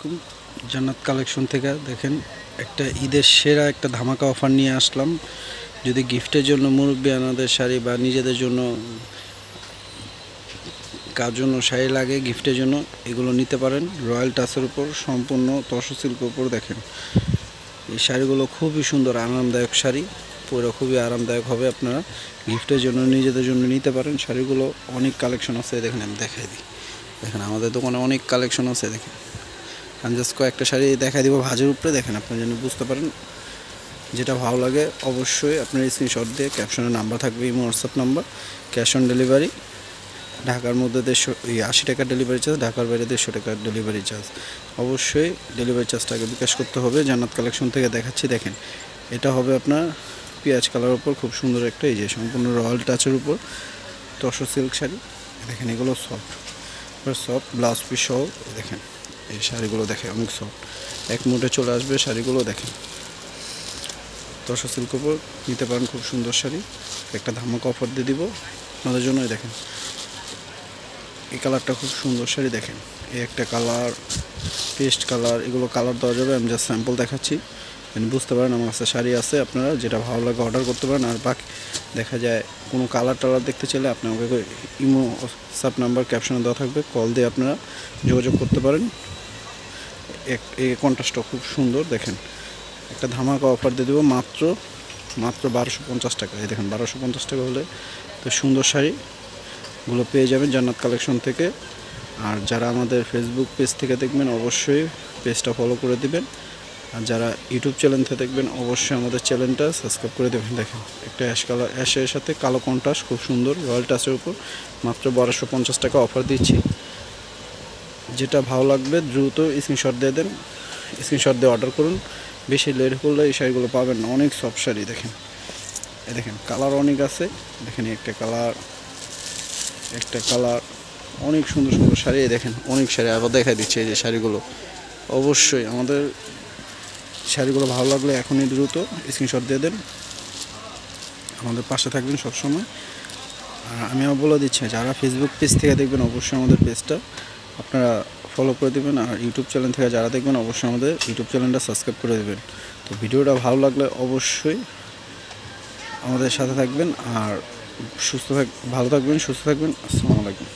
আলাইকুম। জান্নাত কালেকশন থেকে দেখেন একটা ঈদের সেরা একটা ধামাকা অফার নিয়ে আসলাম। যদি গিফটের জন্য মুরব্বিয়ানাদের শাড়ি বা নিজেদের জন্য কার জন্য শাড়ি লাগে গিফটের জন্য এগুলো নিতে পারেন। রয়্যাল টাচের উপর সম্পূর্ণ তসর সিল্কের উপর দেখেন এই শাড়িগুলো খুবই সুন্দর আরামদায়ক শাড়ি, পুরো খুবই আরামদায়ক হবে। আপনারা গিফটের জন্য নিজেদের জন্য নিতে পারেন। শাড়িগুলো অনেক কালেকশন আছে, দেখেন আমি দেখাই দিই। দেখেন আমাদের দোকানে অনেক কালেকশন আছে। দেখেন আমি জাস্ট কয়েকটা শাড়ি দেখাই দিব ভাঁজের উপরে, দেখেন আপনি যেন বুঝতে পারেন। যেটা ভালো লাগে অবশ্যই আপনার স্ক্রিনশট দিয়ে ক্যাপশনে নাম্বার থাকবে, imo WhatsApp number. Cash on delivery, ঢাকার মধ্যে 80 টাকা ডেলিভারি চার্জ, ঢাকার বাইরে 150 টাকা ডেলিভারি চার্জ। অবশ্যই ডেলিভারি চার্জটাকে বিকাশ করতে হবে। জান্নাত কালেকশন থেকে দেখাচ্ছি, দেখেন এটা হবে আপনার পেঁয়াজ কালার উপর খুব সুন্দর একটা, এই যে সম্পূর্ণ রয়্যাল টাচের উপর তসর সিল্ক শাড়ি। দেখেন এগুলো সফট ব্লাউজ পিস সহ। দেখেন এই শাড়িগুলো দেখে অনেক সফট, এক মুঠে চলে আসবে শাড়িগুলো। দেখেন তসর সিল্ক উপর নিতে পারেন, খুব সুন্দর শাড়ি। একটা ধামাকা অফার দিয়ে দিব আপনাদের জন্য। দেখেন এই কালারটা খুব সুন্দর শাড়ি, দেখেন এই একটা কালার, পেস্ট কালার, এগুলো কালার দেওয়া যাবে। আমি জাস্ট স্যাম্পল দেখাচ্ছি, বুঝতে পারেন আমার কাছে শাড়ি আছে। আপনারা যেটা ভালো লাগে অর্ডার করতে পারেন। আর বাকি দেখা যায় কোনো কালার টালার দেখতে চাইলে আপনি আমাকে ইমো হোয়াটসঅ্যাপ নাম্বার ক্যাপশনে দেওয়া থাকবে, কল দিয়ে আপনারা যোগাযোগ করতে পারেন। এই কন্ট্রাস্টটা খুব সুন্দর, দেখেন একটা ধামাকা অফার দিয়ে দেবো মাত্র 1250 টাকা। এই দেখেন 1250 টাকা হলে তো সুন্দর শাড়িগুলো পেয়ে যাবেন জান্নাত কালেকশন থেকে। আর যারা আমাদের ফেসবুক পেজ থেকে দেখবেন অবশ্যই পেজটা ফলো করে দিবেন। আর যারা ইউটিউব চ্যানেল থেকে দেখবেন অবশ্যই আমাদের চ্যানেলটা সাবস্ক্রাইব করে দেবেন। দেখেন একটা অ্যাশের সাথে কালো কন্ট্রাস্ট, খুব সুন্দর রয়্যাল টাচের উপর মাত্র 1250 টাকা অফার দিচ্ছি। যেটা ভালো লাগবে দ্রুত স্ক্রিনশট দিয়ে দেন, স্ক্রিনশট দিয়ে অর্ডার করুন। বেশি লেট করলে এই শাড়িগুলো পাবেন না। অনেক সফট শাড়ি, দেখেন দেখেন কালার অনেক আছে। দেখেন একটা কালার অনেক সুন্দর সুন্দর শাড়ি। দেখেন অনেক শাড়ি আবার দেখা দিচ্ছে এই যে শাড়িগুলো। অবশ্যই আমাদের শাড়িগুলো ভালো লাগলে এখনই দ্রুত স্ক্রিনশট দিয়ে দেন, আমাদের পাশে থাকবেন সবসময়। আর আমিও বলে দিচ্ছি যারা ফেসবুক পেজ থেকে দেখবেন অবশ্যই আমাদের পেজটা আপনারা ফলো করে দেবেন। আর ইউটিউব চ্যানেল থেকে যারা দেখবেন অবশ্যই আমাদের ইউটিউব চ্যানেলটা সাবস্ক্রাইব করে দেবেন। তো ভিডিওটা ভালো লাগলে অবশ্যই আমাদের সাথে থাকবেন। আর ভালো থাকবেন, সুস্থ থাকবেন। আসসালামু আলাইকুম।